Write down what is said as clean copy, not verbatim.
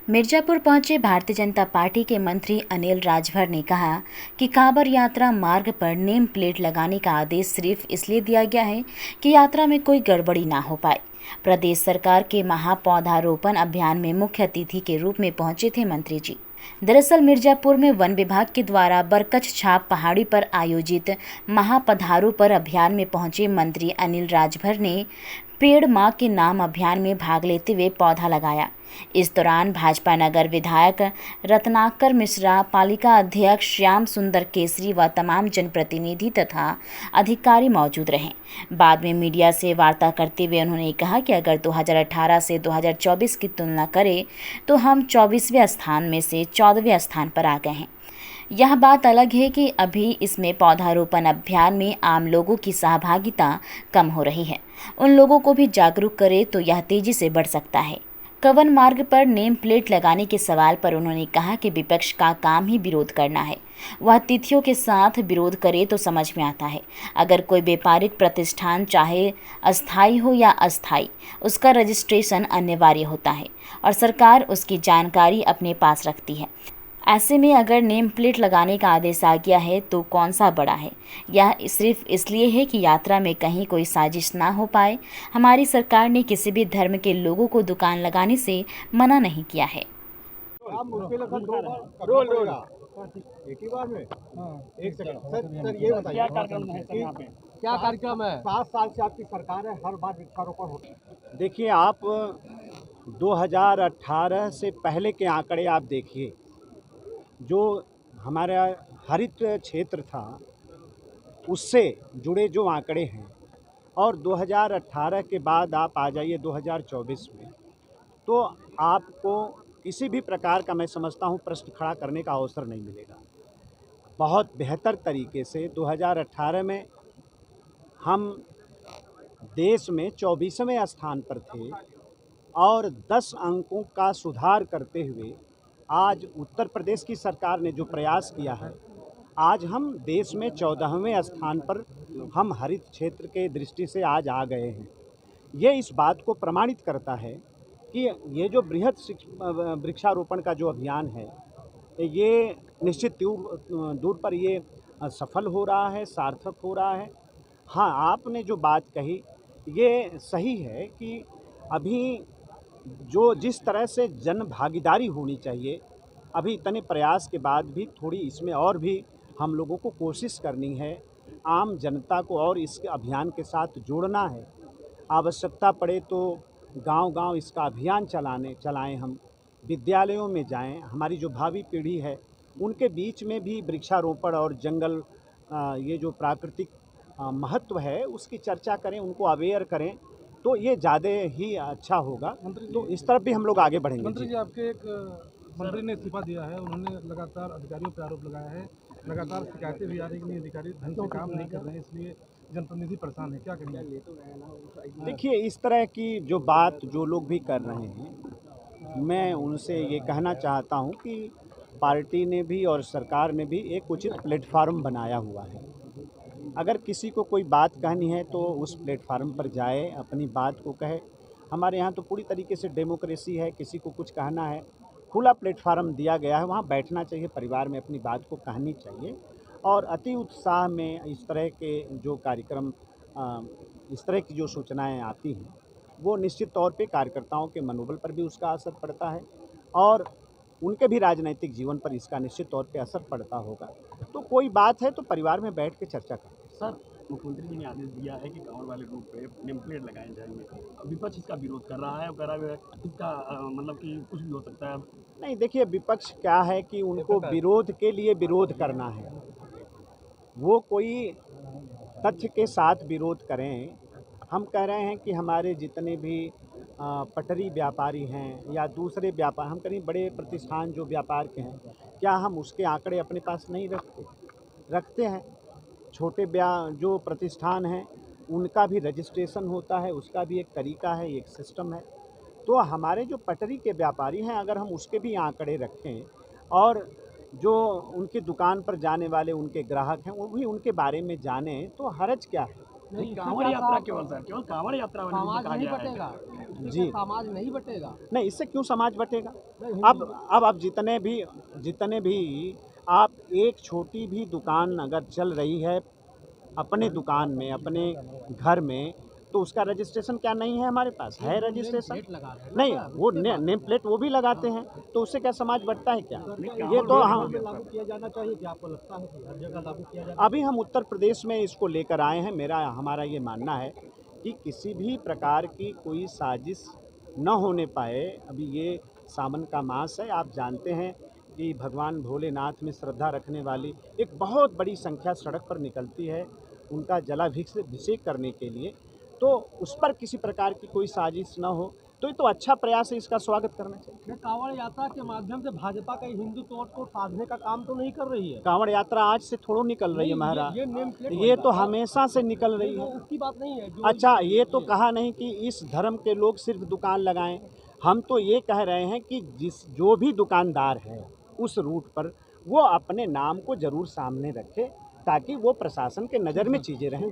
मिर्जापुर पहुंचे भारतीय जनता पार्टी के मंत्री अनिल राजभर ने कहा कि कांवड़ यात्रा मार्ग पर नेम प्लेट लगाने का आदेश सिर्फ इसलिए दिया गया है कि यात्रा में कोई गड़बड़ी ना हो पाए। प्रदेश सरकार के महापौधारोपण अभियान में मुख्य अतिथि के रूप में पहुंचे थे मंत्री जी। दरअसल मिर्जापुर में वन विभाग के द्वारा बरकछ छाप पहाड़ी पर आयोजित महापौधारोपण अभियान में पहुंचे मंत्री अनिल राजभर ने पेड़ मां के नाम अभियान में भाग लेते हुए पौधा लगाया। इस दौरान भाजपा नगर विधायक रत्नाकर मिश्रा, पालिका अध्यक्ष श्याम सुंदर केसरी व तमाम जनप्रतिनिधि तथा अधिकारी मौजूद रहे। बाद में मीडिया से वार्ता करते हुए उन्होंने कहा कि अगर 2018 से 2024 की तुलना करें तो हम 24वें स्थान में से 14वें स्थान पर आ गए हैं। यह बात अलग है कि अभी इसमें पौधारोपण अभियान में आम लोगों की सहभागिता कम हो रही है। उन लोगों को भी जागरूक करें तो यह तेजी से बढ़ सकता है। कवन मार्ग पर नेम प्लेट लगाने के सवाल पर उन्होंने कहा कि विपक्ष का काम ही विरोध करना है। वह तिथियों के साथ विरोध करे तो समझ में आता है। अगर कोई व्यापारिक प्रतिष्ठान चाहे अस्थायी हो या अस्थायी, उसका रजिस्ट्रेशन अनिवार्य होता है और सरकार उसकी जानकारी अपने पास रखती है। ऐसे में अगर नेम प्लेट लगाने का आदेश आ गया है तो कौन सा बड़ा है? यह सिर्फ इसलिए है कि यात्रा में कहीं कोई साजिश ना हो पाए। हमारी सरकार ने किसी भी धर्म के लोगों को दुकान लगाने से मना नहीं किया है। एक ही बार में एक सेकंड सर ये बताइए क्या कार्यक्रम है सर यहाँ पे? क्या कार्यक्रम है? 7 साल से आपकी सरकार है, हर बार वृक्षारोपण होता है। देखिए, आप 2018 से पहले के आंकड़े आप देखिए, जो हमारा हरित क्षेत्र था उससे जुड़े जो आंकड़े हैं, और 2018 के बाद आप आ जाइए 2024 में, तो आपको किसी भी प्रकार का, मैं समझता हूँ, प्रश्न खड़ा करने का अवसर नहीं मिलेगा। बहुत बेहतर तरीके से 2018 में हम देश में 24वें स्थान पर थे और 10 अंकों का सुधार करते हुए आज उत्तर प्रदेश की सरकार ने जो प्रयास किया है, आज हम देश में 14वें स्थान पर हम हरित क्षेत्र के दृष्टि से आज आ गए हैं। ये इस बात को प्रमाणित करता है कि ये जो बृहद वृक्षारोपण का जो अभियान है, ये निश्चित दूर पर ये सफल हो रहा है, सार्थक हो रहा है। हाँ, आपने जो बात कही ये सही है कि अभी जो जिस तरह से जन भागीदारी होनी चाहिए, अभी इतने प्रयास के बाद भी थोड़ी इसमें और भी हम लोगों को कोशिश करनी है। आम जनता को और इस अभियान के साथ जोड़ना है। आवश्यकता पड़े तो गांव-गांव इसका अभियान चलाएं, हम विद्यालयों में जाएं, हमारी जो भावी पीढ़ी है उनके बीच में भी वृक्षारोपण और जंगल ये जो प्राकृतिक महत्व है उसकी चर्चा करें, उनको अवेयर करें, तो ये ज़्यादा ही अच्छा होगा। तो इस तरफ भी हम लोग आगे बढ़ेंगे। मंत्री जी, आपके एक मंत्री ने इस्तीफा दिया है, उन्होंने लगातार अधिकारियों पर आरोप लगाया है, लगातार शिकायतें भी आ रही कि अधिकारी ढंग से काम नहीं कर रहे हैं, इसलिए जनप्रतिनिधि परेशान है। क्या करेंगे? देखिए, इस तरह की जो बात जो लोग भी कर रहे हैं, मैं उनसे ये कहना चाहता हूँ कि पार्टी ने भी और सरकार ने भी एक उचित प्लेटफार्म बनाया हुआ है। अगर किसी को कोई बात कहनी है तो उस प्लेटफार्म पर जाए, अपनी बात को कहे। हमारे यहाँ तो पूरी तरीके से डेमोक्रेसी है, किसी को कुछ कहना है, खुला प्लेटफार्म दिया गया है, वहाँ बैठना चाहिए, परिवार में अपनी बात को कहनी चाहिए। और अति उत्साह में इस तरह के जो कार्यक्रम, इस तरह की जो सूचनाएं आती हैं, वो निश्चित तौर पे कार्यकर्ताओं के मनोबल पर भी उसका असर पड़ता है और उनके भी राजनीतिक जीवन पर इसका निश्चित तौर पे असर पड़ता होगा। तो कोई बात है तो परिवार में बैठ के चर्चा करें। सर, मुख्यमंत्री जी ने आदेश दिया है कि कांवड़ वाले रूट पे नेम प्लेट लगाए जाएंगे। विपक्ष इसका विरोध कर रहा है और कह रहा है इसका मतलब कि कुछ भी हो सकता है। नहीं, देखिए, विपक्ष क्या है कि उनको विरोध के लिए विरोध करना है। वो कोई तथ्य के साथ विरोध करें। हम कह रहे हैं कि हमारे जितने भी पटरी व्यापारी हैं या दूसरे व्यापार, हम कहीं बड़े प्रतिष्ठान जो व्यापार के हैं, क्या हम उसके आंकड़े अपने पास नहीं रखते हैं? छोटे जो प्रतिष्ठान हैं उनका भी रजिस्ट्रेशन होता है, उसका भी एक तरीका है, एक सिस्टम है। तो हमारे जो पटरी के व्यापारी हैं, अगर हम उसके भी आंकड़े रखें और जो उनकी दुकान पर जाने वाले उनके ग्राहक हैं वो भी उनके बारे में जानें, तो हरज क्या है? नहीं, कांवड़ यात्रा केवल कांवड़ यात्रा वाले दिन कहा गया है। जी समाज नहीं बटेगा। नहीं, इससे क्यों समाज बटेगा? अब आप जितने भी आप एक छोटी भी दुकान अगर चल रही है अपने दुकान में, अपने घर में, तो उसका रजिस्ट्रेशन क्या नहीं है हमारे पास? है रजिस्ट्रेशन। नहीं, वो नेम प्लेट वो भी लगाते हैं, तो उससे क्या समाज बढ़ता है क्या? ये तो हम लागू किया जाना चाहिए कि आपको लगता है कि हर जगह लागू किया जाए? अभी हम उत्तर प्रदेश में इसको लेकर आए हैं। हमारा ये मानना है कि किसी भी प्रकार की कोई साजिश न होने पाए। अभी ये सावन का मास है, आप जानते हैं कि भगवान भोलेनाथ में श्रद्धा रखने वाली एक बहुत बड़ी संख्या सड़क पर निकलती है उनका जलाभिषेक करने के लिए, तो उस पर किसी प्रकार की कोई साजिश न हो, तो ये तो अच्छा प्रयास है, इसका स्वागत करना चाहिए। ये कांवड़ यात्रा के माध्यम से भाजपा का हिंदुत्व को साधने का काम तो नहीं कर रही है। कांवड़ यात्रा आज से थोड़ो निकल रही है नहीं, महाराज, ये नेम प्लेट ये तो बनता है। हमेशा से निकल रही वो है। उसकी बात नहीं है। अच्छा, ये तो कहा नहीं कि इस धर्म के लोग सिर्फ दुकान लगाएं। हम तो ये कह रहे हैं कि जो भी दुकानदार है उस रूट पर वो अपने नाम को जरूर सामने रखे, ताकि वो प्रशासन के नज़र में चीज़ें रहें।